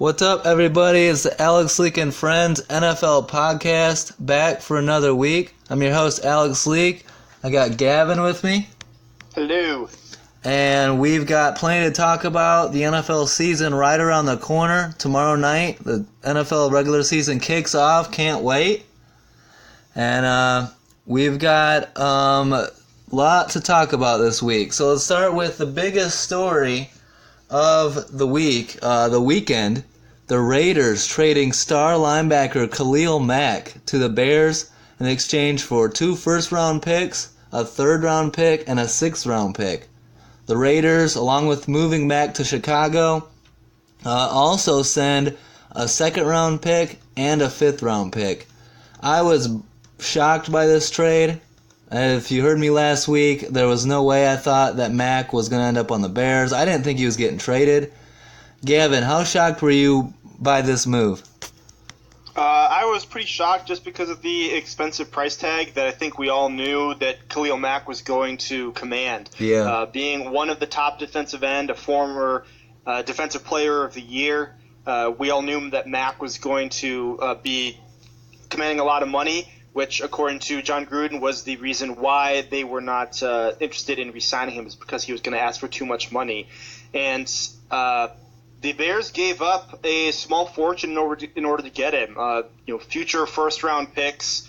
What's up, everybody? It's the Alex Leak and Friends NFL podcast, back for another week. I'm your host, Alex Leak. I got Gavin with me. Hello. And we've got plenty to talk about. The NFL season right around the corner. Tomorrow night, the NFL regular season kicks off. Can't wait. And we've got a lot to talk about this week. So let's start with the biggest story of the week, the weekend. The Raiders trading star linebacker Khalil Mack to the Bears in exchange for 2 first-round picks, a third-round pick, and a sixth-round pick. The Raiders, along with moving Mack to Chicago, also send a second-round pick and a fifth-round pick. I was shocked by this trade. If you heard me last week, there was no way I thought that Mack was going to end up on the Bears. I didn't think he was getting traded. Gavin, how shocked were you by this move? I was pretty shocked just because of the expensive price tag that I think we all knew that Khalil Mack was going to command. Yeah. Being one of the top defensive end, a former defensive player of the year, we all knew that Mack was going to be commanding a lot of money, which, according to John Gruden, was the reason why they were not interested in re-signing him, is because he was going to ask for too much money. And the Bears gave up a small fortune in order to get him. Future first-round picks,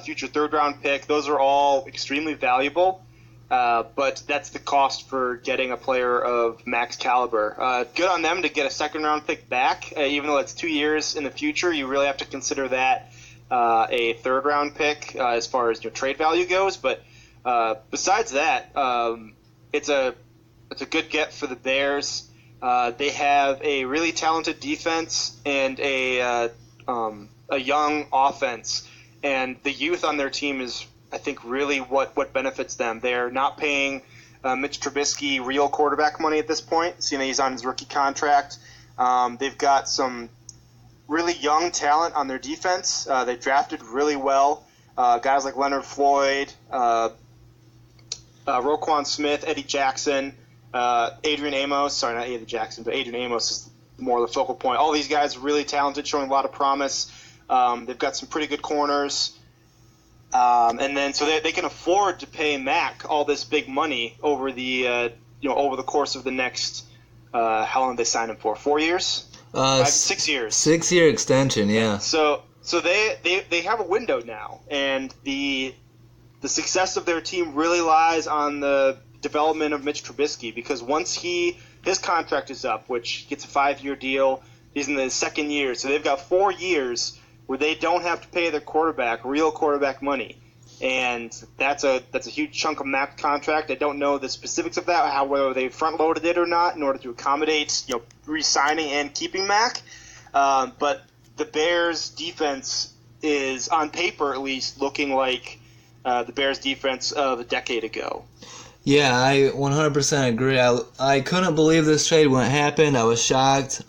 future third-round pick, those are all extremely valuable. But that's the cost for getting a player of Mack's caliber. Good on them to get a second-round pick back, even though it's 2 years in the future. You really have to consider that a third-round pick as far as trade value goes. But besides that, it's a good get for the Bears. They have a really talented defense and a young offense, and the youth on their team is, I think, really what benefits them. They're not paying Mitch Trubisky real quarterback money at this point, seeing that he's on his rookie contract. They've got some really young talent on their defense. They drafted really well. Guys like Leonard Floyd, Roquan Smith, Eddie Jackson, Adrian Amos. Sorry, not Eddie Jackson, but Adrian Amos is more the focal point. All these guys are really talented, showing a lot of promise. They've got some pretty good corners. And then so they can afford to pay Mack all this big money over the over the course of the next how long did they sign him for? 4 years? 6 years. 6-year extension, yeah. So they have a window now, and the success of their team really lies on the development of Mitch Trubisky, because once his contract is up, which gets a 5-year deal, he's in the second year, so they've got 4 years where they don't have to pay their quarterback real quarterback money, and that's a huge chunk of Mack contract. I don't know the specifics of that, whether they front loaded it or not in order to accommodate re-signing and keeping Mack, but the Bears defense is, on paper at least, looking like the Bears defense of a decade ago. Yeah, I 100% agree. I couldn't believe this trade when it happened. I was shocked.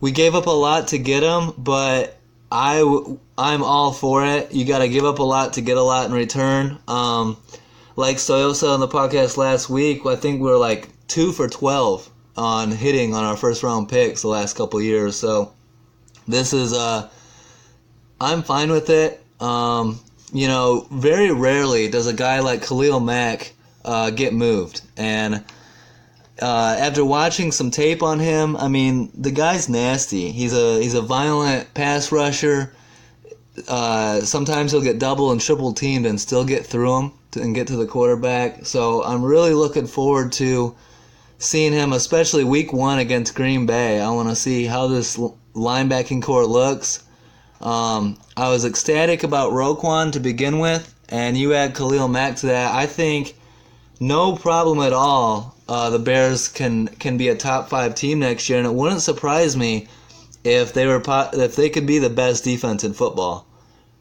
We gave up a lot to get him, but I'm all for it. You got to give up a lot to get a lot in return. Like Soyo said on the podcast last week, I think we were like 2 for 12 on hitting on our first-round picks the last couple of years. So this is I'm fine with it. Very rarely does a guy like Khalil Mack get moved. And after watching some tape on him, I mean, the guy's nasty. He's a violent pass rusher. Sometimes he'll get double and triple teamed and still get through him and get to the quarterback. So I'm really looking forward to seeing him, especially week 1 against Green Bay. I want to see how this linebacking core looks. I was ecstatic about Roquan to begin with, and you add Khalil Mack to that. I think no problem at all. The Bears can be a top 5 team next year, and it wouldn't surprise me if they could be the best defense in football,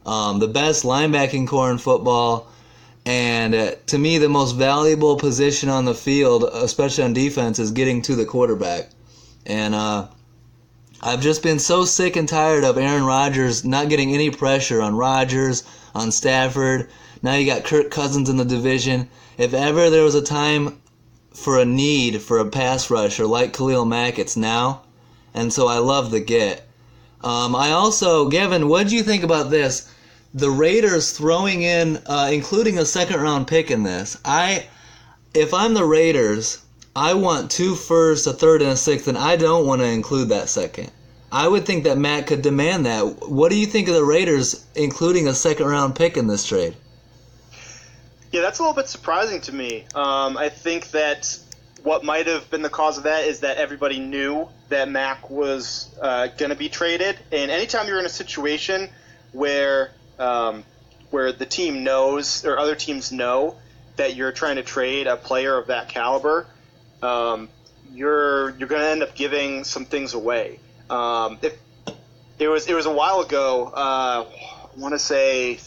the best linebacking core in football, and to me the most valuable position on the field, especially on defense, is getting to the quarterback. And I've just been so sick and tired of Aaron Rodgers not getting any pressure on Rodgers, on Stafford. Now you got Kirk Cousins in the division. If ever there was a time for a need for a pass rusher like Khalil Mack, it's now. and so I love the get. I also, Gavin, what did you think about this? The Raiders throwing in, including a second-round pick in this. If I'm the Raiders, I want 2 firsts, a third, and a sixth, and I don't want to include that second. I would think that Matt could demand that. What do you think of the Raiders including a second-round pick in this trade? Yeah, that's a little bit surprising to me. I think that what might have been the cause of that is that everybody knew that Mack was going to be traded. And anytime you're in a situation where the team knows or other teams know that you're trying to trade a player of that caliber, you're going to end up giving some things away. If it was a while ago, I want to say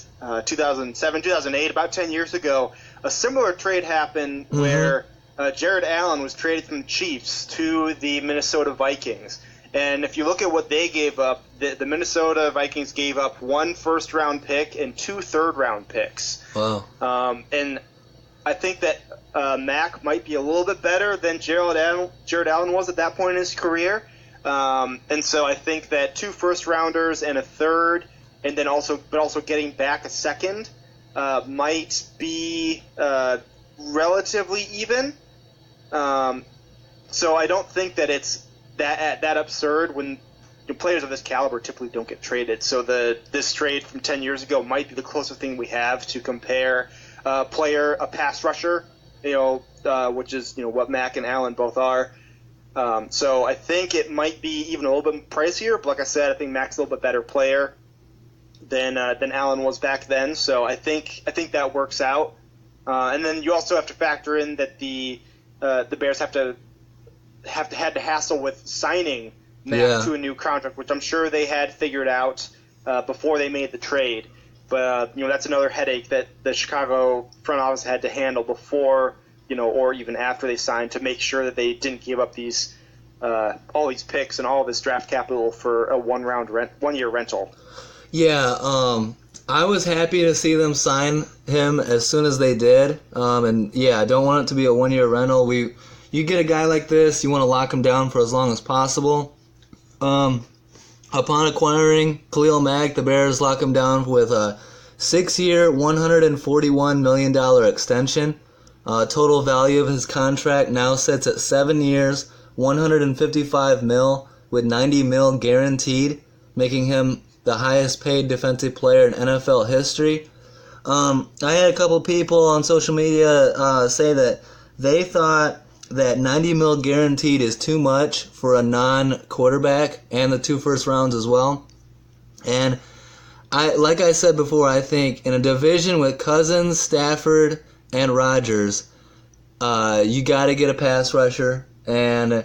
2007, 2008, about 10 years ago, a similar trade happened where Jared Allen was traded from the Chiefs to the Minnesota Vikings. And if you look at what they gave up, the Minnesota Vikings gave up 1 first-round pick and 2 third-round picks. Wow. And I think that Mack might be a little bit better than Jared Allen was at that point in his career. And so I think that 2 first-rounders and a third, and then also getting back a second might be relatively even. So I don't think that it's that absurd when players of this caliber typically don't get traded. So this trade from 10 years ago might be the closest thing we have to compare a pass rusher, which is what Mack and Allen both are. So I think it might be even a little bit pricier. But like I said, I think Mack's a little bit better player than Allen was back then. So I think that works out. And then you also have to factor in that the Bears had to hassle with signing Mack to a new contract, which I'm sure they had figured out before they made the trade. But that's another headache that the Chicago front office had to handle before, or even after they signed, to make sure that they didn't give up these all these picks and all of this draft capital for a 1-year rental. Yeah, I was happy to see them sign him as soon as they did. And yeah, I don't want it to be a 1-year rental. You get a guy like this, you want to lock him down for as long as possible. Upon acquiring Khalil Mack, the Bears lock him down with a 6-year, $141 million extension. Total value of his contract now sits at 7 years, $155 million, with $90 million guaranteed, making him the highest paid defensive player in NFL history. I had a couple people on social media say that they thought that $90 million guaranteed is too much for a non-quarterback, and the 2 first rounds as well. And like I said before, I think in a division with Cousins, Stafford, and Rodgers, you got to get a pass rusher, and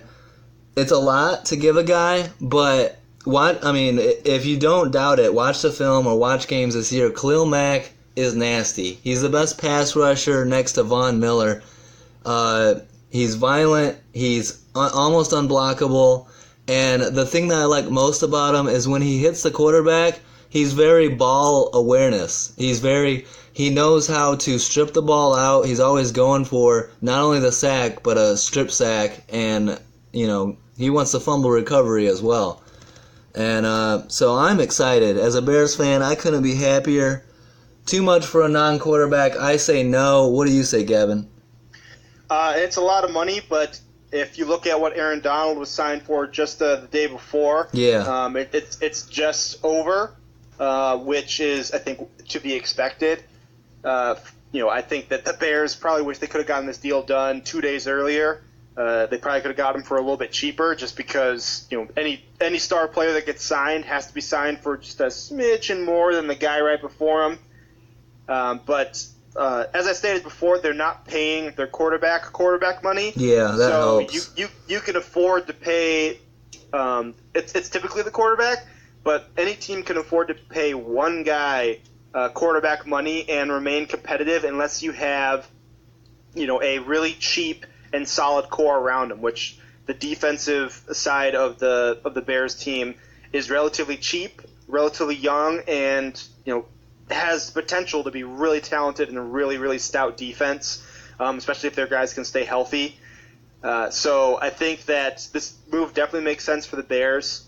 it's a lot to give a guy, but if you don't doubt it, watch the film or watch games this year. Khalil Mack is nasty. He's the best pass rusher next to Von Miller. He's violent. He's almost unblockable. And the thing that I like most about him is when he hits the quarterback, he's very ball awareness. He knows how to strip the ball out. He's always going for not only the sack, but a strip sack. And, he wants the fumble recovery as well. And so I'm excited. As a Bears fan, I couldn't be happier. Too much for a non-quarterback. I say no. What do you say, Gavin? It's a lot of money, but if you look at what Aaron Donald was signed for just the day before, it's just over, which is, I think, to be expected. I think that the Bears probably wish they could have gotten this deal done 2 days earlier. They probably could have got him for a little bit cheaper, just because any star player that gets signed has to be signed for just a smidgen more than the guy right before him. But as I stated before, they're not paying their quarterback money. Yeah, that helps. You can afford to pay. It's typically the quarterback, but any team can afford to pay one guy quarterback money and remain competitive unless you have, a really cheap and solid core around him. Which the defensive side of the Bears team is relatively cheap, relatively young, and has potential to be really talented and a really, really stout defense, especially if their guys can stay healthy. So I think that this move definitely makes sense for the Bears.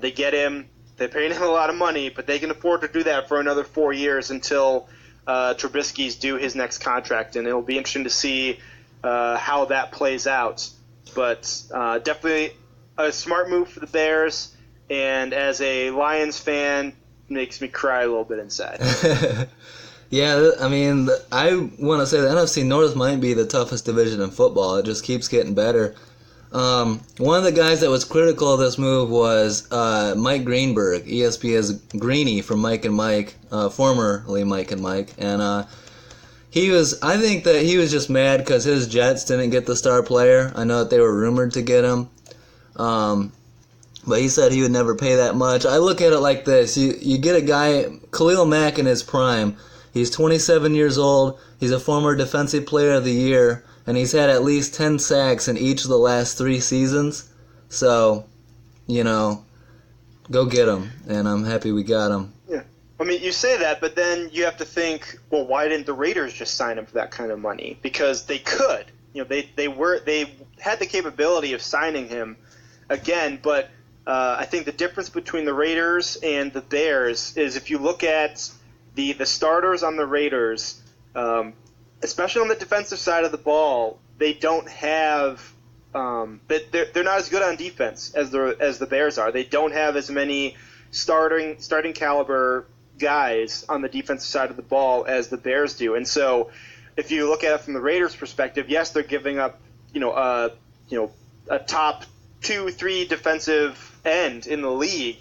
They get him. They're paying him a lot of money, but they can afford to do that for another 4 years until Trubisky's due his next contract, and it'll be interesting to see how that plays out. But definitely a smart move for the Bears, and as a Lions fan, makes me cry a little bit inside. Yeah, I mean, I want to say the NFC North might be the toughest division in football. It just keeps getting better. One of the guys that was critical of this move was Mike Greenberg, ESPN's Greeny from Mike and Mike, formerly Mike and Mike, and I think that he was just mad because his Jets didn't get the star player. I know that they were rumored to get him, but he said he would never pay that much. I look at it like this: you get a guy, Khalil Mack in his prime. He's 27 years old. He's a former Defensive Player of the Year, and he's had at least 10 sacks in each of the last 3 seasons. So, go get him, and I'm happy we got him. Yeah. I mean, you say that, but then you have to think, well, why didn't the Raiders just sign him for that kind of money? Because they could. They had the capability of signing him again, but I think the difference between the Raiders and the Bears is if you look at the starters on the Raiders, especially on the defensive side of the ball, they don't have they're not as good on defense as the Bears are. They don't have as many starting caliber guys on the defensive side of the ball as the Bears do. And so if you look at it from the Raiders' perspective, yes, they're giving up a top 2-3 defensive end in the league.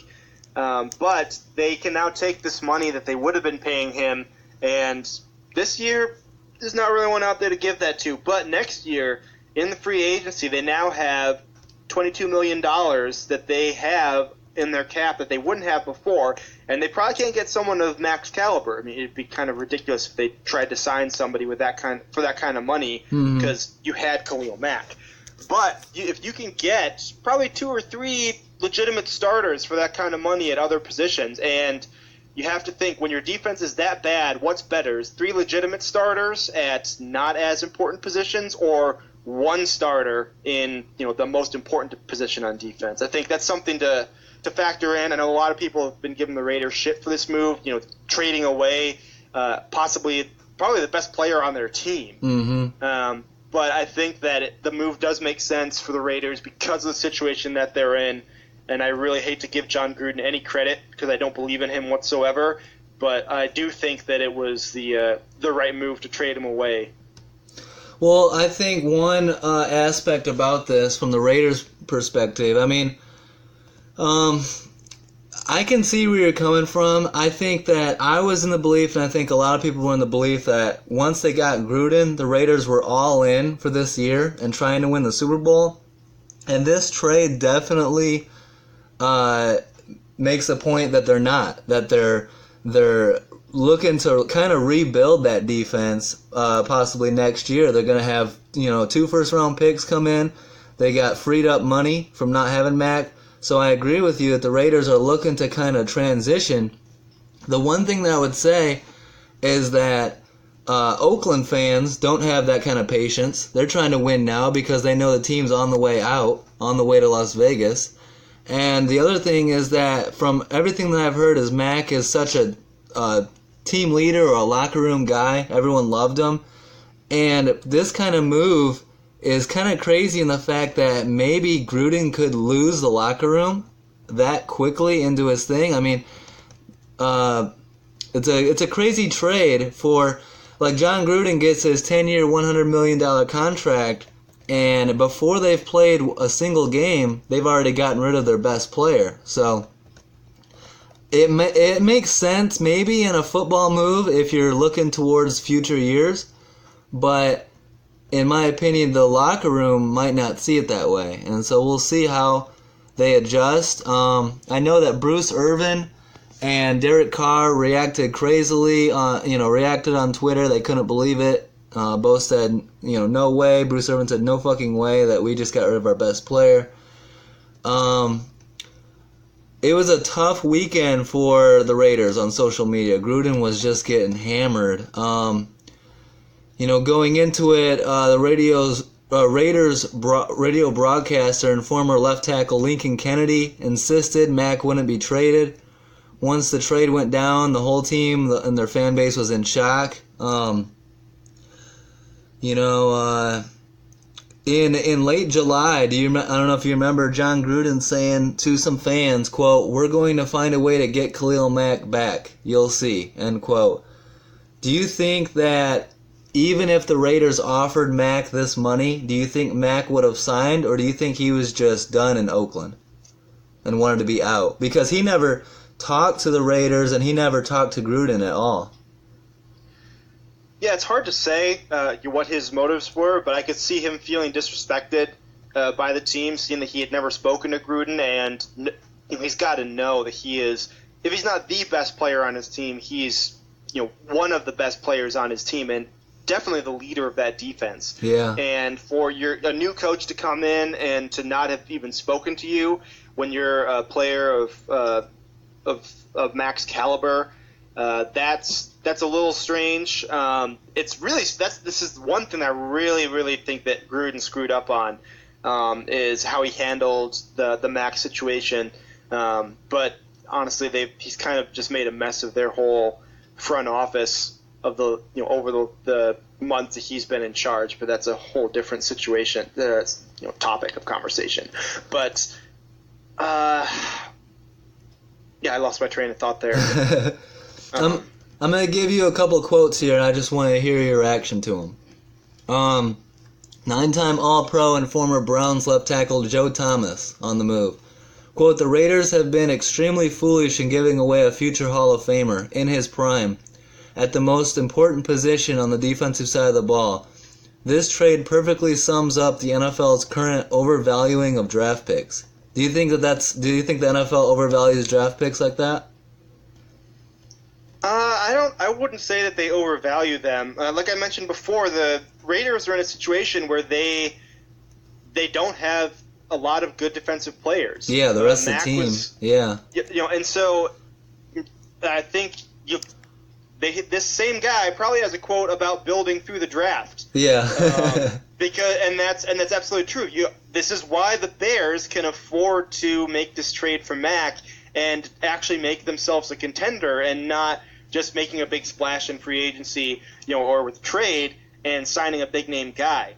But they can now take this money that they would have been paying him, and this year there's not really one out there to give that to. But next year, in the free agency, they now have $22 million that they have in their cap that they wouldn't have before, and they probably can't get someone of Mack's caliber. I mean, it'd be kind of ridiculous if they tried to sign somebody for that kind of money because you had Khalil Mack. But if you can get probably 2 or 3 legitimate starters for that kind of money at other positions, and you have to think when your defense is that bad, what's better? Is 3 legitimate starters at not as important positions, or 1 starter in the most important position on defense? I think that's something to factor in. I know a lot of people have been giving the Raiders shit for this move, trading away probably the best player on their team. But I think that the move does make sense for the Raiders because of the situation that they're in. And I really hate to give John Gruden any credit because I don't believe in him whatsoever. But I do think that it was the right move to trade him away. Well, I think one aspect about this from the Raiders' perspective, I mean, I can see where you're coming from. I think that I was in the belief, and I think a lot of people were in the belief, that once they got Gruden, the Raiders were all in for this year and trying to win the Super Bowl. And this trade definitely makes a point that they're not, that they're looking to kind of rebuild that defense possibly next year. They're going to have 2 first-round picks come in. They got freed up money from not having Mack. So I agree with you that the Raiders are looking to kind of transition. The one thing that I would say is that Oakland fans don't have that kind of patience. They're trying to win now because they know the team's on the way out, on the way to Las Vegas. And the other thing is that from everything that I've heard is Mack is such a team leader or a locker room guy. Everyone loved him. And this kind of move is kind of crazy in the fact that maybe Gruden could lose the locker room that quickly into his thing. I mean, it's a crazy trade for, like, John Gruden gets his 10-year, $100 million contract, and before they've played a single game, they've already gotten rid of their best player. So it makes sense maybe in a football move if you're looking towards future years, but in my opinion, the locker room might not see it that way, and so we'll see how they adjust. I know that Bruce Irvin and Derek Carr reacted crazily, reacted on Twitter. They couldn't believe it. Both said, no way. Bruce Irvin said, no fucking way that we just got rid of our best player. It was a tough weekend for the Raiders on social media. Gruden was just getting hammered. Going into it, the Raiders radio broadcaster and former left tackle Lincoln Kennedy insisted Mack wouldn't be traded. Once the trade went down, the whole team and their fan base was in shock. In late July, I don't know if you remember John Gruden saying to some fans, quote, "We're going to find a way to get Khalil Mack back. You'll see," end quote. Do you think that even if the Raiders offered Mack this money, do you think Mack would have signed, or do you think he was just done in Oakland and wanted to be out? Because he never talked to the Raiders and he never talked to Gruden at all. Yeah, it's hard to say what his motives were, but I could see him feeling disrespected by the team, seeing that he had never spoken to Gruden, and he's got to know that he is, if he's not the best player on his team, he's one of the best players on his team, and definitely the leader of that defense. Yeah. And for a new coach to come in and to not have even spoken to you when you're a player of Mack's caliber, that's a little strange. This is one thing I really think that Gruden screwed up on, is how he handled the Mack situation. But honestly, he's kind of just made a mess of their whole front office of over the months that he's been in charge. But that's a whole different situation. That's topic of conversation. But yeah, I lost my train of thought there. I'm going to give you a couple quotes here, and I just want to hear your reaction to them. 9-time All-Pro and former Browns left tackle Joe Thomas on the move. Quote, "The Raiders have been extremely foolish in giving away a future Hall of Famer in his prime at the most important position on the defensive side of the ball. This trade perfectly sums up the NFL's current overvaluing of draft picks." Do you think the NFL overvalues draft picks like that? I wouldn't say that they overvalue them. Like I mentioned before, the Raiders are in a situation where they don't have a lot of good defensive players. Yeah, the rest of the team. And so I think this same guy probably has a quote about building through the draft. Yeah. That's absolutely true. This is why the Bears can afford to make this trade for Mack and actually make themselves a contender, and not just making a big splash in free agency, or with trade and signing a big name guy.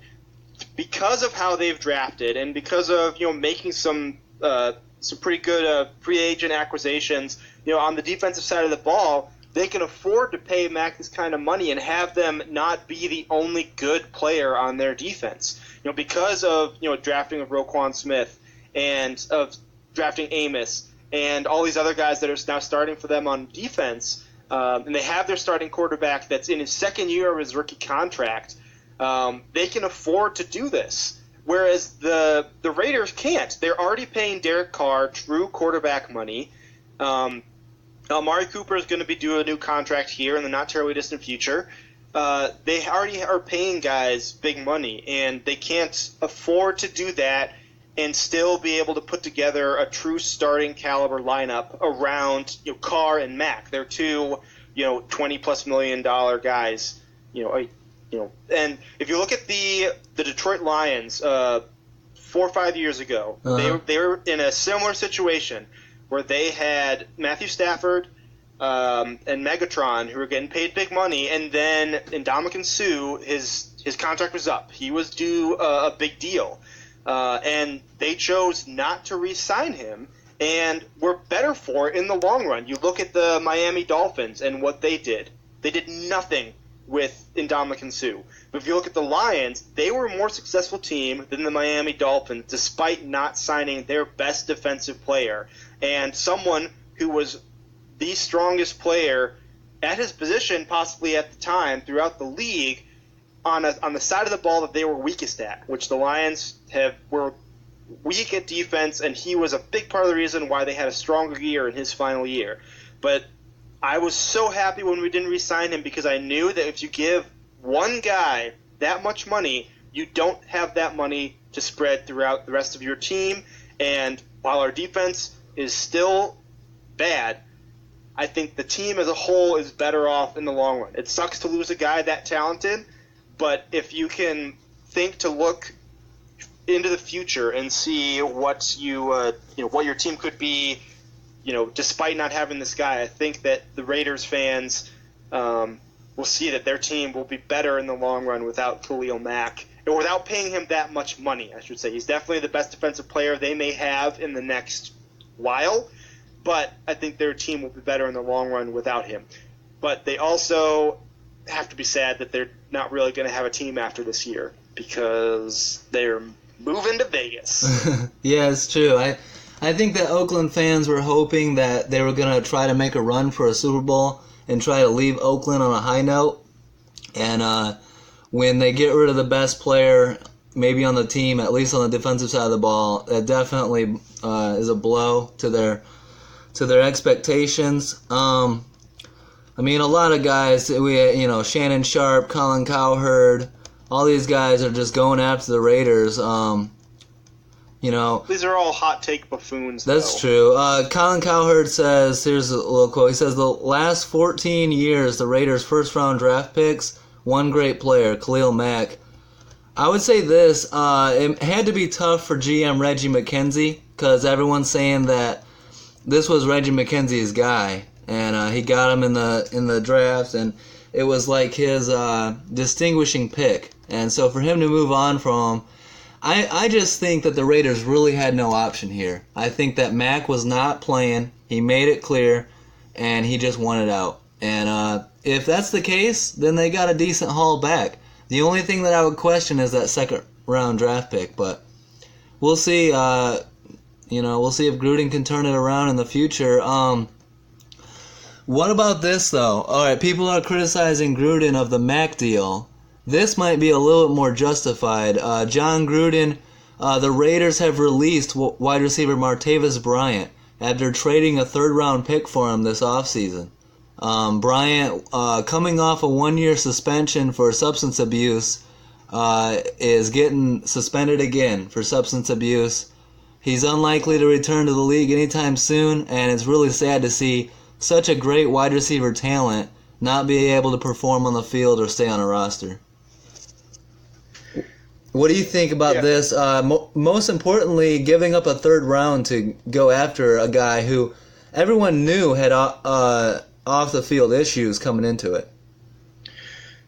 Because of how they've drafted, and because of making some pretty good free agent acquisitions, on the defensive side of the ball, they can afford to pay Mack this kind of money and have them not be the only good player on their defense. Because of drafting of Roquan Smith and of drafting Amos and all these other guys that are now starting for them on defense, and they have their starting quarterback that's in his second year of his rookie contract. They can afford to do this, whereas the Raiders can't. They're already paying Derek Carr true quarterback money. Amari Cooper is going to be due a new contract here in the not terribly distant future. They already are paying guys big money, and they can't afford to do that and still be able to put together a true starting caliber lineup around Carr and Mack. They're two $20+ million guys. And if you look at the Detroit Lions 4 or 5 years ago, they were in a similar situation where they had Matthew Stafford and Megatron, who were getting paid big money, and then Ndamukong Suh, his contract was up. He was due a big deal. And they chose not to re-sign him, and were better for it in the long run. You look at the Miami Dolphins and what they did. They did nothing with Ndamukong Suh. But if you look at the Lions, they were a more successful team than the Miami Dolphins, despite not signing their best defensive player, and someone who was the strongest player at his position possibly at the time throughout the league on the side of the ball that they were weakest at, which the Lions were weak at defense, and he was a big part of the reason why they had a stronger year in his final year. But I was so happy when we didn't re-sign him, because I knew that if you give one guy that much money, you don't have that money to spread throughout the rest of your team. And while our defense is still bad, I think the team as a whole is better off in the long run. It sucks to lose a guy that talented, but if you can think to look into the future and see what what your team could be, despite not having this guy. I think that the Raiders fans will see that their team will be better in the long run without Khalil Mack, or without paying him that much money, I should say. He's definitely the best defensive player they may have in the next while, but I think their team will be better in the long run without him. But they also have to be sad that they're not really going to have a team after this year because they're moving to Vegas. Yeah, it's true. I think that Oakland fans were hoping that they were going to try to make a run for a Super Bowl and try to leave Oakland on a high note. And when they get rid of the best player, maybe on the team, at least on the defensive side of the ball, that definitely is a blow to their expectations. I mean, a lot of guys, Shannon Sharp, Colin Cowherd, all these guys are just going after the Raiders. These are all hot take buffoons. That's true. Colin Cowherd says, here's a little quote. He says, the last 14 years, the Raiders' first-round draft picks, one great player, Khalil Mack. I would say this, it had to be tough for GM Reggie McKenzie, because everyone's saying that this was Reggie McKenzie's guy, and he got him in the draft, and it was like his distinguishing pick. And so for him to move on from him, I just think that the Raiders really had no option here. I think that Mack was not playing. He made it clear, and he just wanted out. And if that's the case, then they got a decent haul back. The only thing that I would question is that second-round draft pick, but we'll see. We'll see if Gruden can turn it around in the future. What about this, though? All right, people are criticizing Gruden of the Mack deal. This might be a little bit more justified. John Gruden, the Raiders have released wide receiver Martavis Bryant after trading a third-round pick for him this offseason. Bryant, coming off a one-year suspension for substance abuse, is getting suspended again for substance abuse. He's unlikely to return to the league anytime soon, and it's really sad to see such a great wide receiver talent not be able to perform on the field or stay on a roster. What do you think about this? Most importantly, giving up a third round to go after a guy who everyone knew had off-the-field issues coming into it.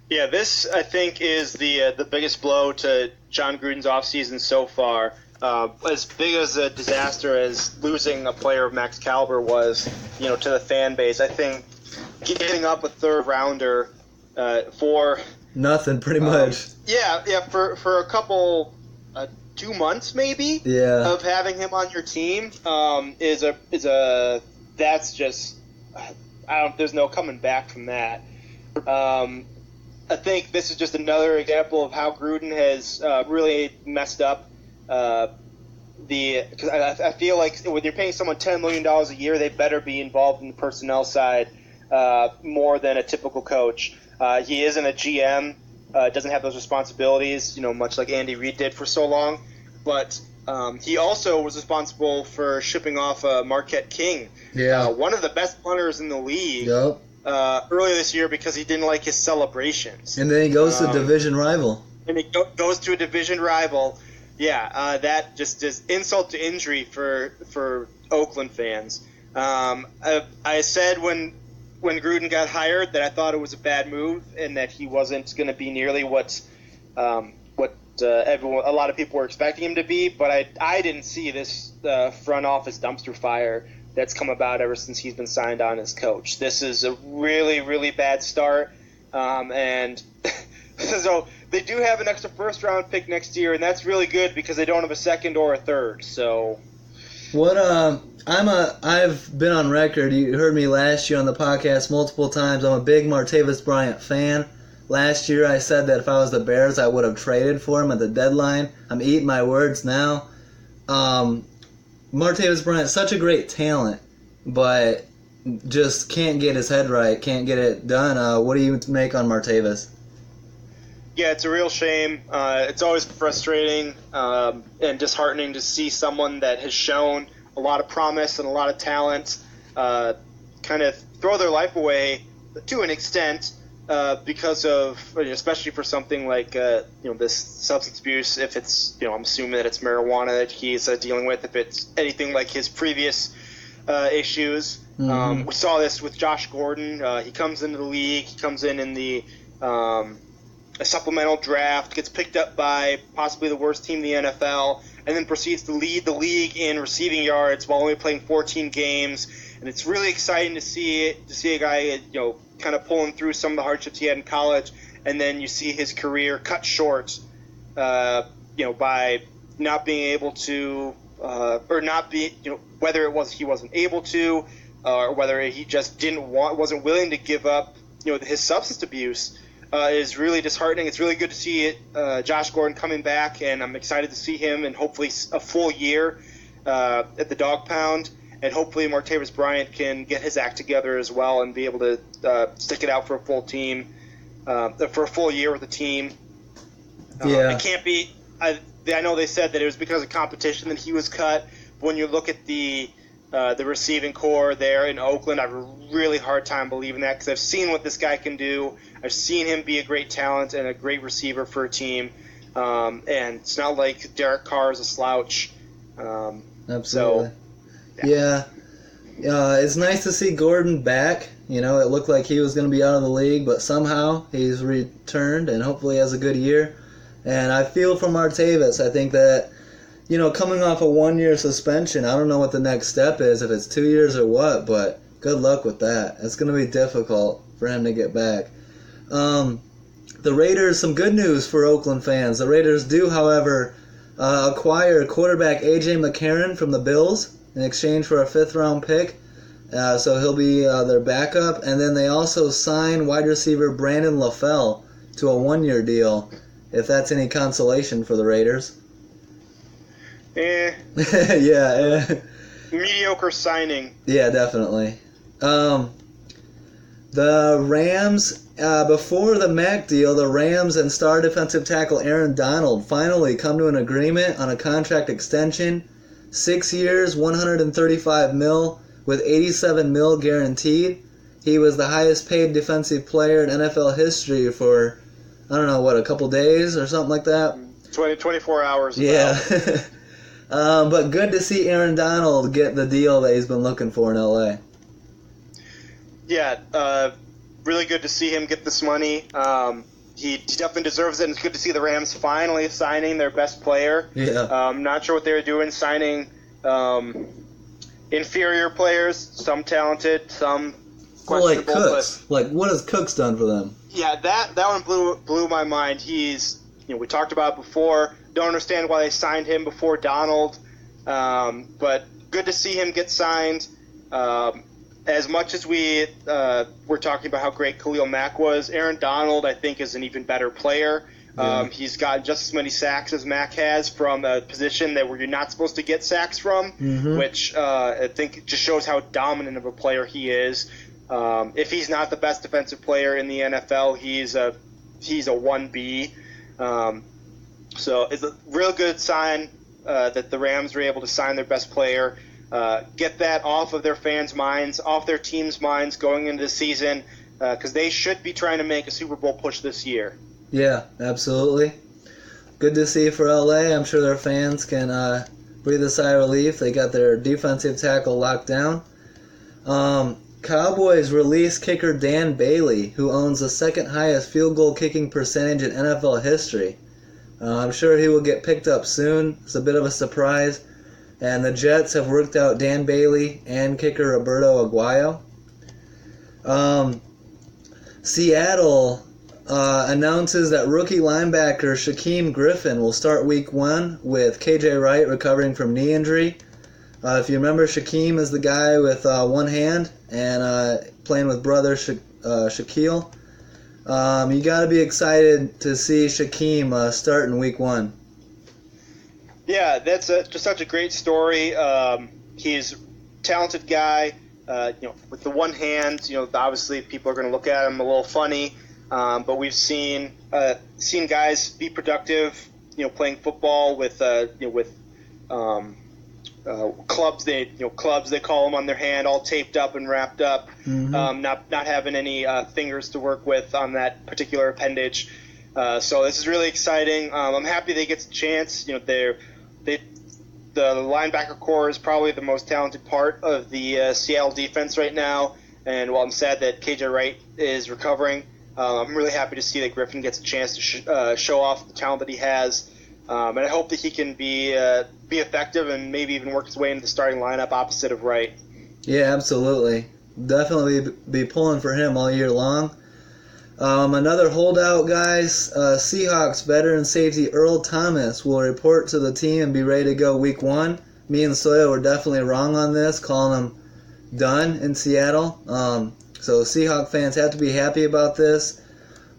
Yeah, this, I think, is the biggest blow to John Gruden's offseason so far. As big as a disaster as losing a player of Mack's caliber was, to the fan base, I think giving up a third-rounder for... Nothing, pretty much. For a couple, 2 months maybe, of having him on your team that's just, there's no coming back from that. I think this is just another example of how Gruden has really messed up because I feel like when you're paying someone $10 million a year, they better be involved in the personnel side more than a typical coach. He isn't a GM, doesn't have those responsibilities, much like Andy Reid did for so long. But he also was responsible for shipping off Marquette King, one of the best punters in the league, earlier this year because he didn't like his celebrations. And then he goes to a division rival. And he goes to a division rival. That just is insult to injury for Oakland fans. I said when Gruden got hired that I thought it was a bad move and that he wasn't going to be nearly what a lot of people were expecting him to be. But I didn't see this front office dumpster fire that's come about ever since he's been signed on as coach. This is a really, really bad start, and so they do have an extra first-round pick next year, and that's really good because they don't have a second or a third. So, I've been on record. You heard me last year on the podcast multiple times. I'm a big Martavis Bryant fan. Last year I said that if I was the Bears, I would have traded for him at the deadline. I'm eating my words now. Martavis Bryant, such a great talent, but just can't get his head right, can't get it done. What do you make on Martavis? Yeah, it's a real shame. It's always frustrating and disheartening to see someone that has shown a lot of promise and a lot of talent kind of throw their life away to an extent because of, especially for something like this substance abuse. If it's, I'm assuming that it's marijuana that he's dealing with. If it's anything like his previous issues, we saw this with Josh Gordon. He comes into the league. He comes in the a supplemental draft, gets picked up by possibly the worst team in the NFL, and then proceeds to lead the league in receiving yards while only playing 14 games. And it's really exciting to see a guy, kind of pulling through some of the hardships he had in college, and then you see his career cut short, by not being able to, or not be, whether it was he wasn't able to, or whether he just wasn't willing to give up, his substance abuse. Is really disheartening. It's really good to see Josh Gordon coming back, and I'm excited to see him and hopefully a full year at the Dog Pound, and hopefully Martavis Bryant can get his act together as well and be able to stick it out for a full team, for a full year with the team. It can't be. I know they said that it was because of competition that he was cut. But when you look at the receiving core there in Oakland, I have a really hard time believing that, because I've seen what this guy can do. I've seen him be a great talent and a great receiver for a team, and it's not like Derek Carr is a slouch. Absolutely. So, it's nice to see Gordon back. It looked like he was going to be out of the league, but somehow he's returned and hopefully has a good year. And I feel for Martavis, I think that, coming off a 1-year suspension, I don't know what the next step is, if it's 2 years or what, but good luck with that. It's going to be difficult for him to get back. The Raiders, some good news for Oakland fans. The Raiders do, however, acquire quarterback A.J. McCarron from the Bills in exchange for a 5th-round pick. So he'll be their backup. And then they also sign wide receiver Brandon LaFell to a 1-year deal, if that's any consolation for the Raiders. Mediocre signing. Yeah, definitely. The Rams, before the Mack deal, the Rams and star defensive tackle Aaron Donald finally come to an agreement on a contract extension. 6 years, $135 million, with $87 million guaranteed. He was the highest paid defensive player in NFL history for, a couple days or something like that? 24 hours. Yeah. But good to see Aaron Donald get the deal that he's been looking for in L.A. Yeah, really good to see him get this money. He definitely deserves it, and it's good to see the Rams finally signing their best player. Yeah. Not sure what they were doing, signing inferior players, some talented, some questionable. Well, like Cooks. What has Cooks done for them? Yeah, that one blew my mind. He's, we talked about it before. Don't understand why they signed him before Donald, but good to see him get signed. As much as we were talking about how great Khalil Mack was, Aaron Donald, I think, is an even better player. He's got just as many sacks as Mack has from a position where you're not supposed to get sacks from, which I think just shows how dominant of a player he is. If he's not the best defensive player in the NFL, he's a 1B. So it's a real good sign that the Rams were able to sign their best player. Get that off of their fans' minds, off their team's minds going into the season, because they should be trying to make a Super Bowl push this year. Yeah, absolutely. Good to see for LA. I'm sure their fans can breathe a sigh of relief. They got their defensive tackle locked down. Cowboys release kicker Dan Bailey, who owns the second highest field goal kicking percentage in NFL history. I'm sure he will get picked up soon. It's a bit of a surprise. And the Jets have worked out Dan Bailey and kicker Roberto Aguayo. Seattle announces that rookie linebacker Shaquem Griffin will start Week 1 with KJ Wright recovering from knee injury. If you remember, Shaquem is the guy with one hand and playing with brother Shaquille. You got to be excited to see Shaquem start in Week 1. Yeah, that's just such a great story. He's a talented guy. With the one hand, obviously people are going to look at him a little funny. But we've seen guys be productive, playing football with clubs. They call them on their hand, all taped up and wrapped up, not having any fingers to work with on that particular appendage. So this is really exciting. I'm happy they get a chance. The linebacker core is probably the most talented part of the Seattle defense right now. And while I'm sad that KJ Wright is recovering, I'm really happy to see that Griffin gets a chance to show off the talent that he has. And I hope that he can be effective and maybe even work his way into the starting lineup opposite of Wright. Yeah, absolutely. Definitely be pulling for him all year long. Another holdout, guys. Seahawks veteran safety Earl Thomas will report to the team and be ready to go week 1. Me and Sawyer were definitely wrong on this, calling him done in Seattle. So Seahawk fans have to be happy about this.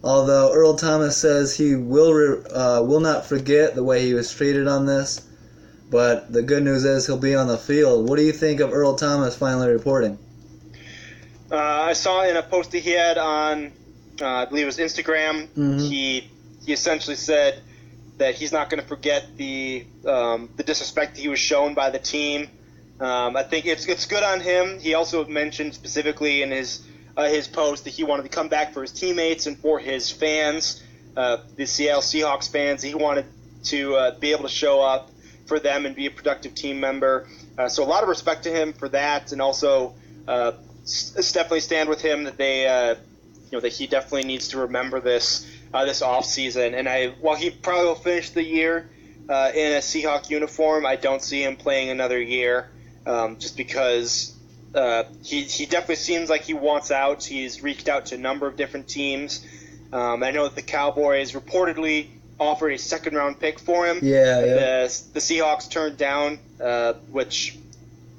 Although Earl Thomas says he will not forget the way he was treated on this. But the good news is he'll be on the field. What do you think of Earl Thomas finally reporting? I saw in a post that he had on, I believe it was Instagram, he essentially said that he's not going to forget the disrespect that he was shown by the team. I think it's good on him. He also mentioned specifically in his post that he wanted to come back for his teammates and for his fans, the Seattle Seahawks fans. He wanted to be able to show up for them and be a productive team member. So a lot of respect to him for that, and also definitely stand with him that that he definitely needs to remember this off season. And while he probably will finish the year in a Seahawk uniform, I don't see him playing another year, just because he definitely seems like he wants out. He's reached out to a number of different teams. I know that the Cowboys reportedly offered a second-round pick for him. Yeah. The Seahawks turned down, which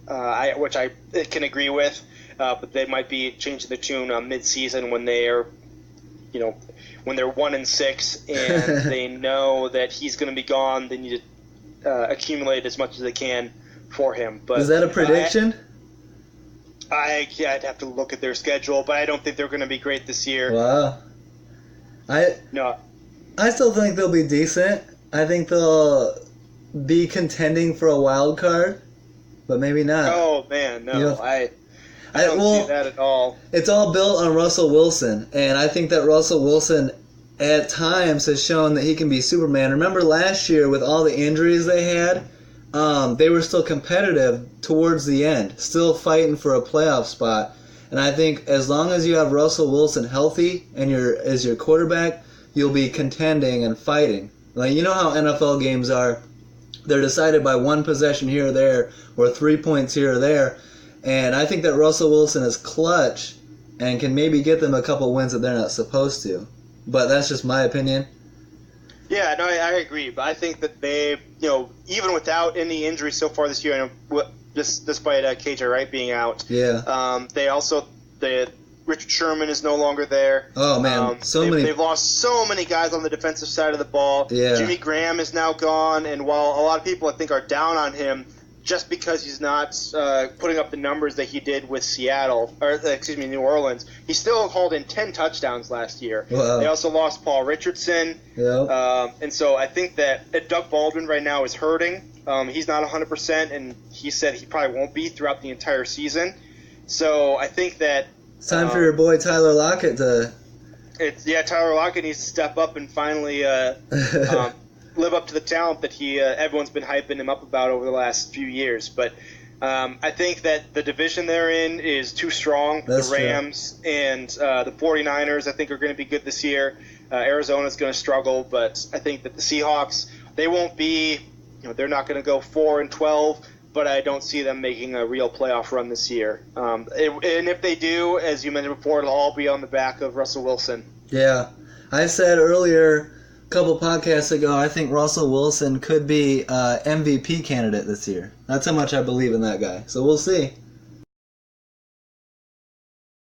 I can agree with. But they might be changing the tune mid-season when they're 1-6 and they know that he's going to be gone. They need to accumulate as much as they can for him. But is that a prediction? I'd have to look at their schedule, but I don't think they're going to be great this year. Wow. I still think they'll be decent. I think they'll be contending for a wild card, but maybe not. Oh man, no, I don't see that at all. It's all built on Russell Wilson, and I think that Russell Wilson at times has shown that he can be Superman. Remember last year with all the injuries they had, they were still competitive towards the end, still fighting for a playoff spot. And I think as long as you have Russell Wilson healthy and as your quarterback, you'll be contending and fighting. Like, you know how NFL games are. They're decided by one possession here or there, or 3 points here or there. And I think that Russell Wilson is clutch and can maybe get them a couple wins that they're not supposed to. But that's just my opinion. Yeah, no, I agree. But I think that they, even without any injuries so far this year, despite KJ Wright being out, Richard Sherman is no longer there. Oh, man, they've lost so many guys on the defensive side of the ball. Yeah. Jimmy Graham is now gone, and while a lot of people, I think, are down on him just because he's not putting up the numbers that he did with New Orleans, he still hauled in 10 touchdowns last year. Wow. They also lost Paul Richardson. Yep. And so I think that Doug Baldwin right now is hurting. He's not 100%, and he said he probably won't be throughout the entire season. So I think that it's time for your boy Tyler Lockett to... Tyler Lockett needs to step up and finally live up to the talent that everyone's been hyping him up about over the last few years. But I think that the division they're in is too strong. That's the Rams and the 49ers, I think, are going to be good this year. Arizona's going to struggle, but I think that the Seahawks, they won't be, they're not going to go 4-12, but I don't see them making a real playoff run this year. And if they do, as you mentioned before, it'll all be on the back of Russell Wilson. Yeah. I said earlier, a couple podcasts ago, I think Russell Wilson could be MVP candidate this year. That's how much I believe in that guy. So we'll see.